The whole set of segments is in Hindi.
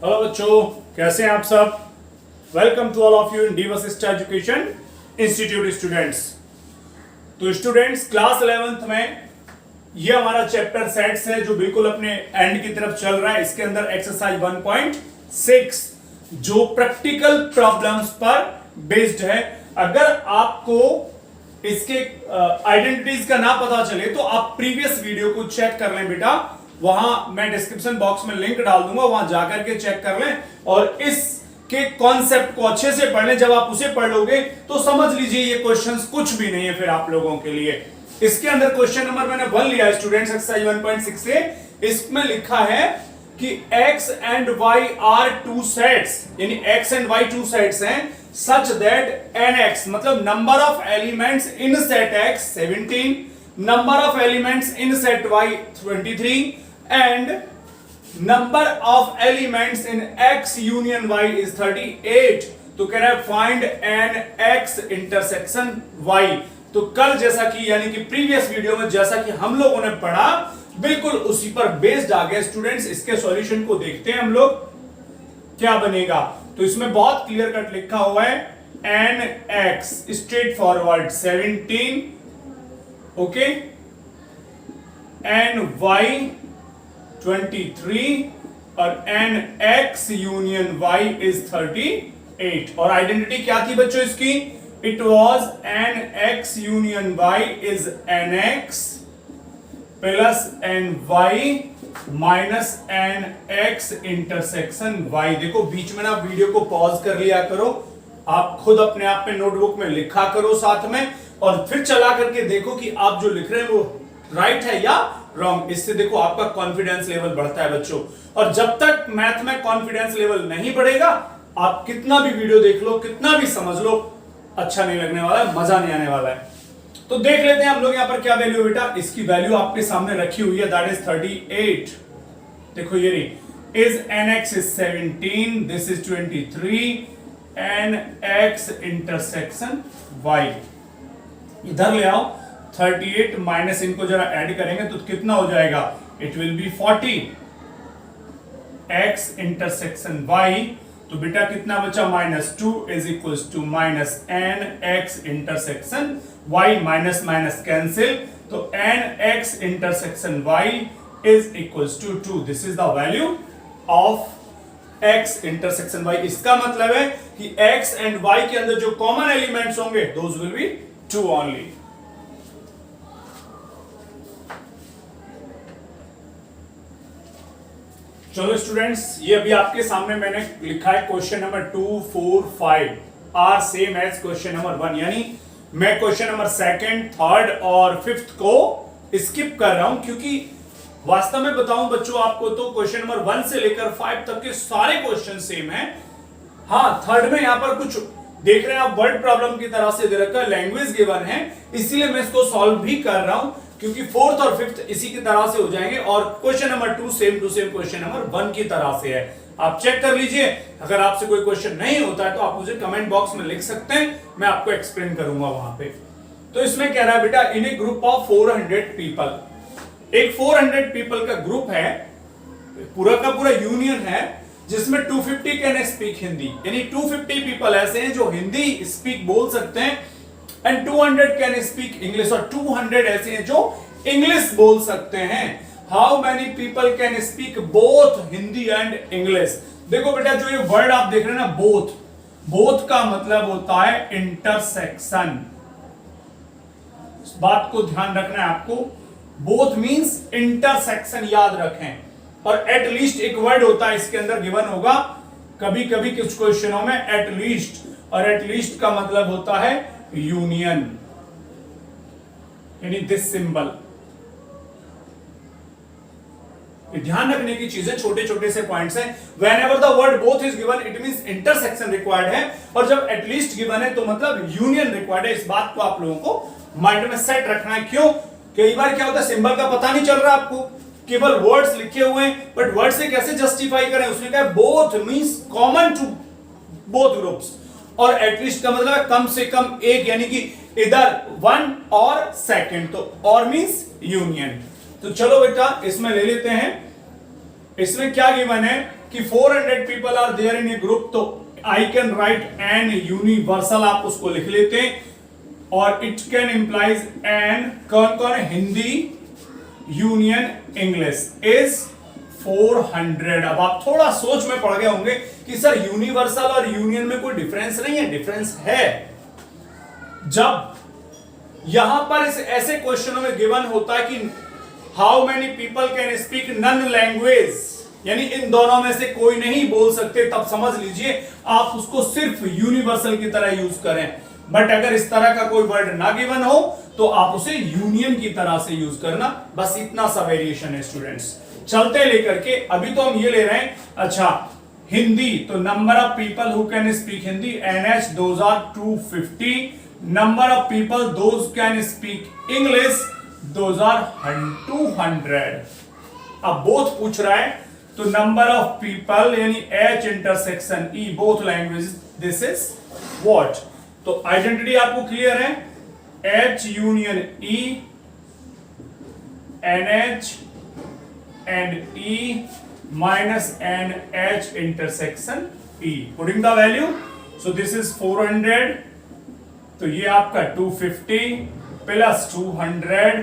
हेलो बच्चों, कैसे हैं आप सब। Welcome to all of you in Diva sister education institute students. तो स्टूडेंट्स, क्लास 11th में ये हमारा चैप्टर सेट्स है जो बिल्कुल अपने एंड की तरफ चल रहा है। इसके अंदर एक्सरसाइज 1.6 जो प्रैक्टिकल प्रॉब्लम्स पर बेस्ड है। अगर आपको इसके आइडेंटिटीज का ना पता चले तो आप प्रीवियस वीडियो को चेक कर लें बेटा। वहां मैं डिस्क्रिप्शन बॉक्स में लिंक डाल दूंगा, वहां जाकर के चेक कर लें और इसके कॉन्सेप्ट को अच्छे से पढ़ लें। जब आप उसे पढ़ लोगे तो समझ लीजिए ये क्वेश्चंस कुछ भी नहीं है फिर आप लोगों के लिए। इसके अंदर क्वेश्चन नंबर मैंने 1 लिया है स्टूडेंट्स, एक्सरसाइज 1.6 से। इसमें लिखा है कि x and y are two sets, यानी x and y two sets हैं, such that nx मतलब number of elements in set x 17, number of elements in set y 23 and number of elements in x union y is 38। तो कह रहा है find n x intersection y। तो कल जैसा कि यानी कि प्रीवियस वीडियो में जैसा कि हम लोगों ने पढ़ा बिल्कुल उसी पर बेस्ड आ गया स्टूडेंट्स। इसके सॉल्यूशन को देखते हैं हम लोग क्या बनेगा। तो इसमें बहुत क्लियर कट लिखा हुआ है n x straightforward 17, okay, n y 23 और n x union y is 38। और आइडेंटिटी क्या थी बच्चों इसकी? It was n x union y is n x plus n y minus n x intersection y. देखो बीच में ना वीडियो को पॉज कर लिया करो, आप खुद अपने आप में नोटबुक में लिखा करो साथ में, और फिर चला करके देखो कि आप जो लिख रहे हैं वो राइट है या रॉन्ग। इससे देखो आपका कॉन्फिडेंस लेवल बढ़ता है बच्चों। और जब तक मैथ में कॉन्फिडेंस लेवल नहीं बढ़ेगा आप कितना भी वीडियो देख लो, कितना भी समझ लो, अच्छा नहीं लगने वाला है, मजा नहीं आने वाला है। तो देख लेते हैं हम लोग यहां पर क्या वैल्यू बेटा। इसकी वैल्यू आपके सामने रखी हुई है, दैट इज 38। देखो ये रही, is n x is 17, this is 23, n x intersection y. इधर ले आओ 38 माइनस इनको जरा ऐड करेंगे तो कितना हो जाएगा? It will be 40 x intersection y. तो बेटा कितना बचा? -2 is equal to minus n x intersection y. Minus minus cancel, तो n x intersection y is equal to 2। This is the value of x intersection y. इसका मतलब है कि एक्स एंड वाई के अंदर जो कॉमन एलिमेंट्स होंगे दोज विल बी 2 ओनली। चलो स्टूडेंट्स, ये अभी आपके सामने मैंने लिखा है question number 2, 4, 5 are same as question number 1। यानी मैं क्वेश्चन नंबर 2nd, 3rd और 5th को स्किप कर रहा हूं क्योंकि वास्तव में बताऊं बच्चों आपको तो क्वेश्चन नंबर 1 से लेकर 5 तक के सारे क्वेश्चन सेम हैं। हाँ, 3rd में यहां पर कुछ देख रहे हैं आप, वर्ड प्रॉब्लम की तरह से दे रखा है, लैंग्वेज गिवन है, इसीलिए मैं इसको सॉल्व भी कर रहा हूं क्योंकि 4th और 5th इसी की तरह से हो जाएंगे और question number 2 same to same question number 1 की तरह से है। आप चेक कर लीजिए, अगर आपसे कोई क्वेश्चन नहीं होता है तो आप मुझे कमेंट बॉक्स में लिख सकते हैं, मैं आपको एक्सप्लेन करूंगा वहां पे। तो इसमें कह रहा है बेटा इन ए ग्रुप ऑफ 400 पीपल, एक 400 पीपल का ग्रुप है, पूरा का पूरा यूनियन है जिसमें 250 कैन स्पीक हिंदी, यानी 250 पीपल ऐसे हैं जो हिंदी स्पीक बोल सकते हैं, एंड 200 कैन स्पीक इंग्लिश, और 200 ऐसे हैं जो इंग्लिश बोल सकते हैं। How many people can speak both Hindi and English? देखो बेटा जो ये वर्ड आप देख रहे हैं ना, बोथ, बोथ का मतलब होता है इंटरसेक्शन। इस बात को ध्यान रखना है आपको, बोथ मींस इंटरसेक्शन, याद रखें। और एट लीस्ट एक वर्ड होता है इसके अंदर गिवन होगा, कभी कभी कुछ क्वेश्चनों में एट लीस्ट, और एट लीस्ट का मतलब होता है यूनियन, यानी दिस सिंबल। ध्यान रखने की चीजें, छोटे छोटे से पॉइंट्स हैं। Whenever the word both is given it means intersection required है, और जब एटलीस्ट गिवन है तो मतलब यूनियन रिक्वायर्ड है। इस बात को आप लोगों को माइंड में सेट रखना है। क्यों? कई बार क्या होता है सिंबल का पता नहीं चल रहा आपको, केवल वर्ड्स लिखे हुए हैं, बट वर्ड से कैसे जस्टिफाई करें? उसने कहा both means common to both groups, और एटलीस्ट का मतलब है कम से कम एक, यानी कि इधर 1 और 2nd, तो और मींस यूनियन। तो चलो बेटा इसमें ले लेते हैं। इसमें क्या गिवन है कि 400 people are there in a group, तो I can write n universal, आप उसको लिख लेते हैं, और इट कैन इंप्लाइज एन, कौन कौन है, हिंदी यूनियन इंग्लिश इज 400। अब आप थोड़ा सोच में पड़ गए होंगे कि सर यूनिवर्सल और यूनियन में कोई डिफरेंस नहीं है। डिफरेंस है। जब यहां पर इस ऐसे क्वेश्चनों में गिवन होता है कि how many people can speak none language, यानी इन दोनों में से कोई नहीं बोल सकते, तब समझ लीजिए आप उसको सिर्फ यूनिवर्सल की तरह यूज करें। बट अगर इस तरह का कोई वर्ड ना गिवन हो तो आप उसे यूनियन की तरह से यूज करना, बस इतना सा वेरिएशन है स्टूडेंट्स। चलते लेकर के, अभी तो हम ये ले रहे हैं, अच्छा हिंदी, तो number of people who can speak Hindi NH, those are 250। Number of people those can speak English, those are 200। अब बोथ पूछ रहा है, तो नंबर ऑफ पीपल यानी H intersection E, both language, this is what. तो आइडेंटिटी आपको क्लियर है, H union E, NH and E minus NH intersection E, putting the value, so this is 400, तो ये आपका 250 plus 200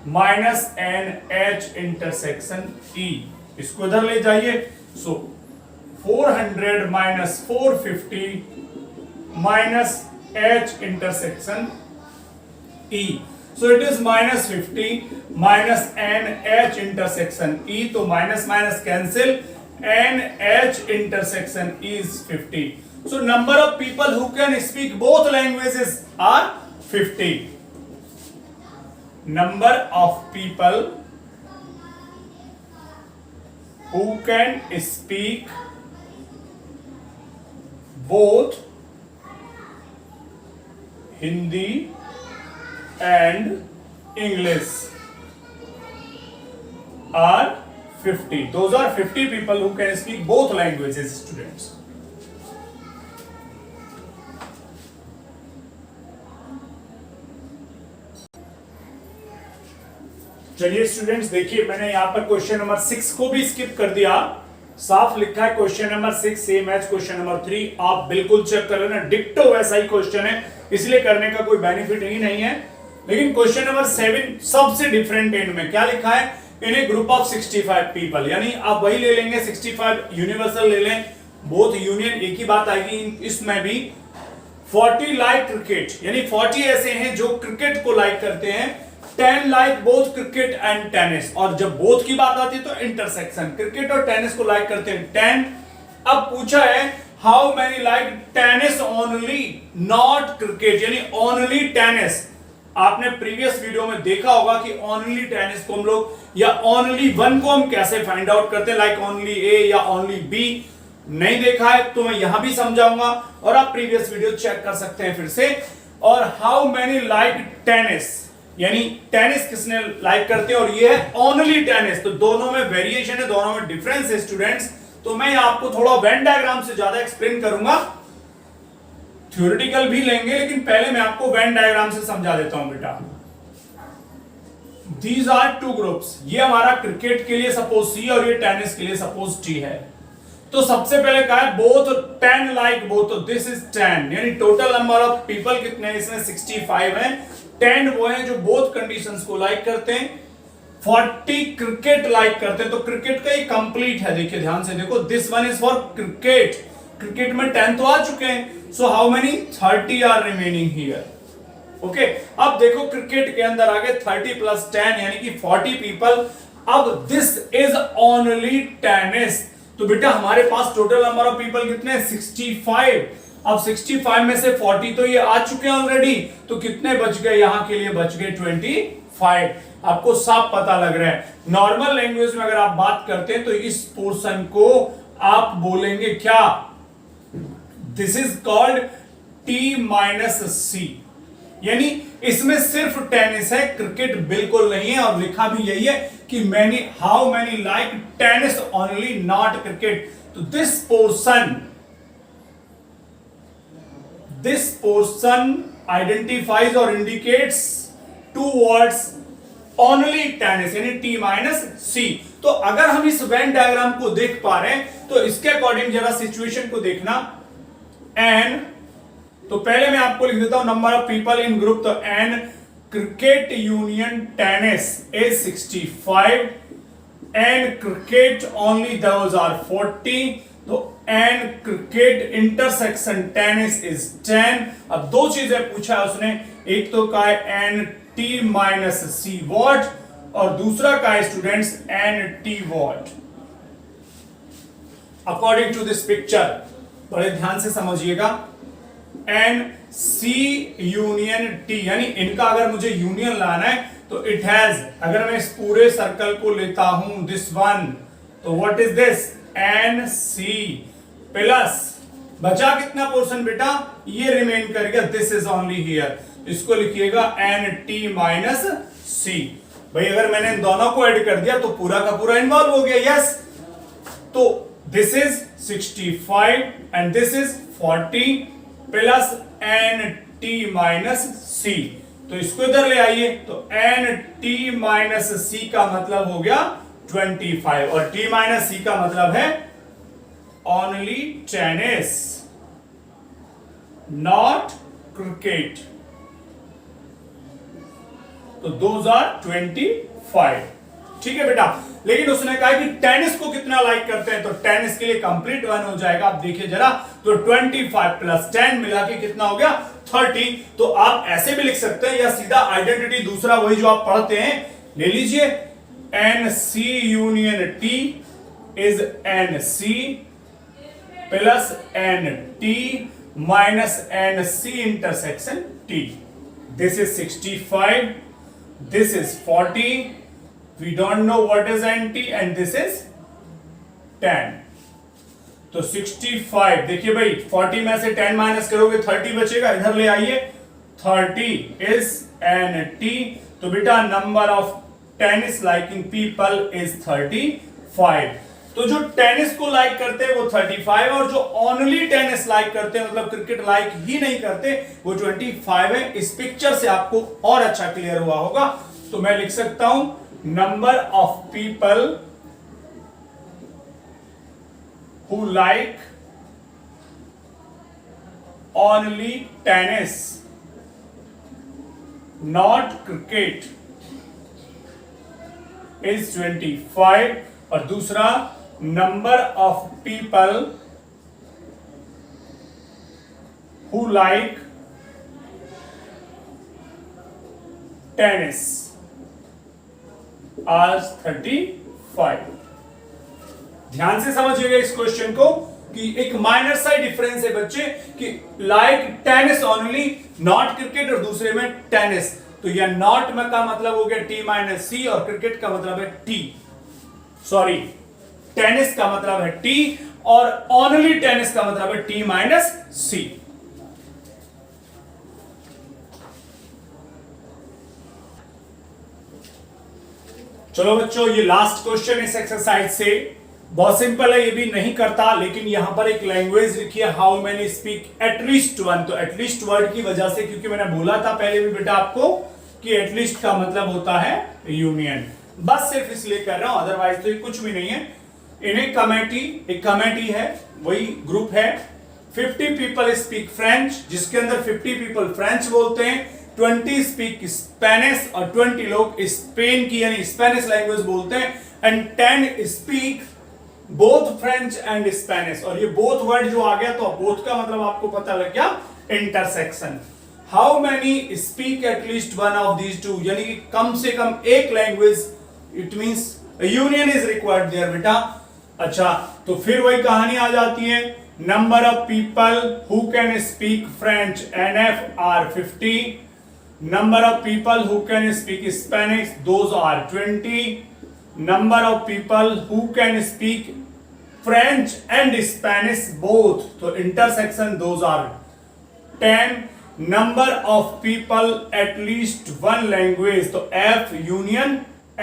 minus NH intersection E, इसको इधर ले जाइए, so 400 minus 450 minus H intersection E, so it is minus 50 minus NH intersection E, तो minus minus cancel, NH intersection E is 50, so number of people who can speak both languages are 50. Number of people who can speak both Hindi and English are 50. Those are 50 people who can speak both languages, students. चलिए स्टूडेंट्स देखिए, मैंने यहां पर क्वेश्चन नंबर 6 को भी स्किप कर दिया, साफ लिखा है question number 6 same as question number 3, आप बिल्कुल चेक कर लेना, डिक्टो वैसा ही क्वेश्चन है, इसलिए करने का कोई बेनिफिट ही नहीं है। लेकिन क्वेश्चन नंबर 7 सबसे डिफरेंट एंड में क्या लिखा है, इन ए ग्रुप ऑफ 65 पीपल, यानी आप वही ले लेंगे 65 यूनिवर्सल ले लें, बोथ यूनियन, एक ही बात आएगी इसमें भी। 40 लाइक क्रिकेट, यानी 40 ऐसे हैं जो क्रिकेट को लाइक करते हैं, 10 like both cricket and tennis, और जब बोथ की बात आती है तो इंटरसेक्शन, क्रिकेट और टेनिस को लाइक करते हैं 10। अब पूछा है how many like tennis only not cricket, यानी ओनली टेनिस। आपने प्रीवियस वीडियो में देखा होगा कि ओनली टेनिस को हम लोग या ओनली वन को हम कैसे फाइंड आउट करते हैं, लाइक ओनली ए या ओनली बी, नहीं देखा है तो मैं यहां भी समझाऊंगा, और आप प्रीवियस वीडियो चेक कर सकते हैं फिर से। और हाउ मैनी लाइक टेनिस, यानी टेनिस किसने लाइक करते हैं, और ये है ओनली टेनिस, तो दोनों में वेरिएशन है, दोनों में डिफरेंस है स्टूडेंट्स। तो मैं आपको थोड़ा वेन डायग्राम से ज्यादा एक्सप्लेन करूंगा, थ्योरेटिकल भी लेंगे, लेकिन पहले मैं आपको वेन डायग्राम से समझा देता हूं बेटा। दीज आर टू ग्रुप्स, ये हमारा क्रिकेट के लिए सपोज सी और ये टेनिस के लिए सपोज टी है। तो सबसे पहले कहा है बोथ 10 लाइक बोथ, तो दिस इज 10, यानी टोटल नंबर ऑफ पीपल कितने हैं इसमें 65 हैं, 10 वो हैं जो बोथ कंडीशंस को लाइक करते हैं, 40 क्रिकेट लाइक करते हैं, तो क्रिकेट का ये कंप्लीट है, देखिए ध्यान से देखो, this one is for cricket, cricket में 10 तो आ चुके हैं, so how many 30 are remaining here, okay. अब देखो क्रिकेट के अंदर आ गए 30 प्लस 10 यानी कि 40 पीपल। अब दिस इज ओनली टेनिस, तो बेटा हमारे पास टोटल नंबर ऑफ पीपल कितने हैं 65। अब 65 में से 40 तो ये आ चुके हैं ऑलरेडी, तो कितने बच गए, यहां के लिए बच गए 25। आपको साफ पता लग रहा है, नॉर्मल लैंग्वेज में अगर आप बात करते हैं तो इस पोर्शन को आप बोलेंगे क्या, दिस इज कॉल्ड T-C, यानी इसमें सिर्फ टेनिस है, क्रिकेट बिल्कुल नहीं है, और लिखा भी यही है कि many how many like tennis only not cricket, तो दिस पोर्शन आइडेंटिफाइज और indicates towards only tennis, यानी T-C। तो अगर हम इस वेन डायग्राम को देख पा रहे हैं तो तो इसके अकॉर्डिंग जरा सिचुएशन को देखना। एन, तो पहले मैं आपको लिख देता हूं number of people in group, तो n cricket union tennis is 65 and cricket only those are 40, तो n cricket intersection tennis is 10। अब दो चीजें पूछा है उसने, एक तो का है n t minus c what और दूसरा का है students n t what. According to this picture बड़े ध्यान से समझिएगा, एन सी यूनियन टी, यानी इनका अगर मुझे यूनियन लाना है तो इट हैज, अगर मैं इस पूरे सर्कल को लेता हूं दिस वन, तो what is this n c plus बचा कितना पोर्शन बेटा, ये रिमेन कर गया, दिस इज ओनली हियर, इसको लिखिएगा एन टी माइनस सी। भाई अगर मैंने इन दोनों को ऐड कर दिया तो पूरा का पूरा इन्वॉल्व हो गया, यस। तो this is 65 and this is 40 plus n t minus c, तो इसको इधर ले आइए, तो एन टी माइनस सी का मतलब हो गया 25 और टी माइनस सी का मतलब है ओनली टेनिस नॉट क्रिकेट, तो दोज आर 25। ठीक है बेटा, लेकिन उसने कहा कि टेनिस को कितना लाइक करते हैं, तो टेनिस के लिए कंप्लीट वन हो जाएगा। आप देखिए जरा, तो 25 प्लस 10 मिला के कितना हो गया 30। तो आप ऐसे भी लिख सकते हैं या सीधा आइडेंटिटी दूसरा वही जो आप पढ़ते हैं ले लीजिए, n c union t is n c plus n t minus n c intersection t. This is 65, this is 40, we don't know what is nt and this is 10, तो 65, देखिए भाई 40 में से 10 माइनस करोगे 30 बचेगा, इधर ले आइए, 30 is nt, तो बेटा number of tennis liking people is 35। तो जो टेनिस को लाइक करते हैं वो 35 और जो ओनली टेनिस लाइक करते हैं मतलब क्रिकेट लाइक ही नहीं करते वो 25 है। इस पिक्चर से आपको और अच्छा क्लियर हुआ होगा, तो मैं लिख सकता हूं number of people who like only tennis not cricket is 25 और दूसरा number of people who like tennis आज 35। ध्यान से समझिएगा इस क्वेश्चन को कि एक माइनर सा डिफरेंस है बच्चे कि like tennis only not cricket और दूसरे में टेनिस, तो यह नॉट में का मतलब हो गया टी माइनस सी और क्रिकेट का मतलब है टी, सॉरी टेनिस का मतलब है टी और ओनली टेनिस का मतलब है टी माइनस सी। चलो बच्चों, ये लास्ट क्वेश्चन इस एक्सरसाइज से बहुत सिंपल है, ये भी नहीं करता, लेकिन यहां पर एक लैंग्वेज लिखी है how many speak at least one, तो एटलीस्ट वर्ड की वजह से, क्योंकि मैंने बोला था पहले भी बेटा आपको कि एटलीस्ट का मतलब होता है यूनियन, बस सिर्फ इसलिए कर रहा हूं, अदरवाइज तो ये कुछ भी नहीं है। इन्हें कमेटी, एक कमेटी है वही ग्रुप है, 50 पीपल स्पीक फ्रेंच, जिसके अंदर 50 पीपल फ्रेंच बोलते हैं, 20 स्पीक स्पेनिश और 20 लोग स्पेन की यानी स्पेनिश लैंग्वेज बोलते हैं, and 10 speak both French and Spanish, और ये बोथ वर्ड जो आ गया तो बोथ का मतलब आपको पता लग गया intersection. How many speak at least one of these two, यानी कि कम से कम एक लैंग्वेज, it means union is required there बेटा। अच्छा, तो फिर वही कहानी आ जाती है, number of people who can speak French NF are 50, number of people who can speak Spanish those are 20, number of people who can speak French and Spanish both so intersection those are 10, number of people at least one language so F union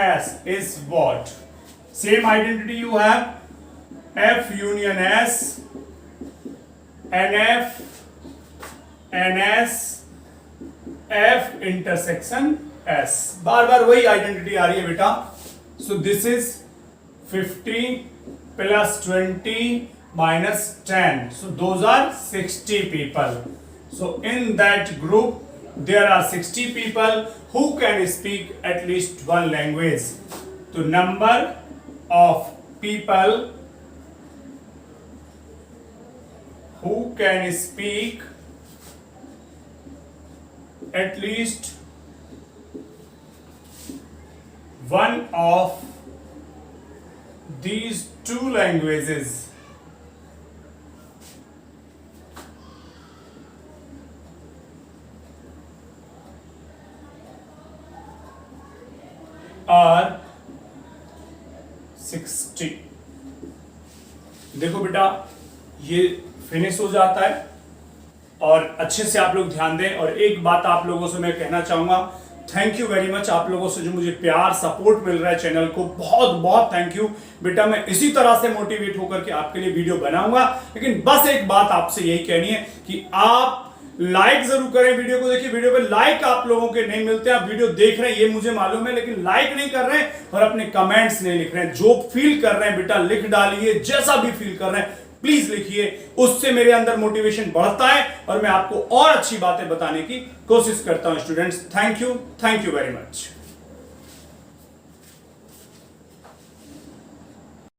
S is what, same identity you have, F union S, NF NS F intersection S, बार बार वही आइडेंटिटी आ रही है बेटा। So this is 50 plus 20 minus 10. So those are 60 people. So in that group there are 60 people who can speak at least one language. So number of people who can speak at least one of these two languages are 60. देखो बेटा ये फिनिश हो जाता है और अच्छे से आप लोग ध्यान दें। और एक बात आप लोगों से मैं कहना चाहूंगा, थैंक यू वेरी मच। आप लोगों से जो मुझे प्यार सपोर्ट मिल रहा है चैनल को, बहुत बहुत थैंक यू बेटा। मैं इसी तरह से मोटिवेट होकर के आपके लिए वीडियो बनाऊंगा। लेकिन बस एक बात आपसे यही कहनी है कि आप लाइक जरूर करें वीडियो को। देखिए वीडियो पे लाइक आप लोगों के नहीं मिलते, आप वीडियो देख रहे हैं ये मुझे मालूम है, लेकिन लाइक नहीं कर रहे हैं और अपने कमेंट्स नहीं लिख रहे हैं। जो फील कर रहे हैं बेटा लिख डालिए, जैसा भी फील कर रहे हैं प्लीज लिखिए, उससे मेरे अंदर मोटिवेशन बढ़ता है और मैं आपको और अच्छी बातें बताने की कोशिश करता हूं students. Thank you very much.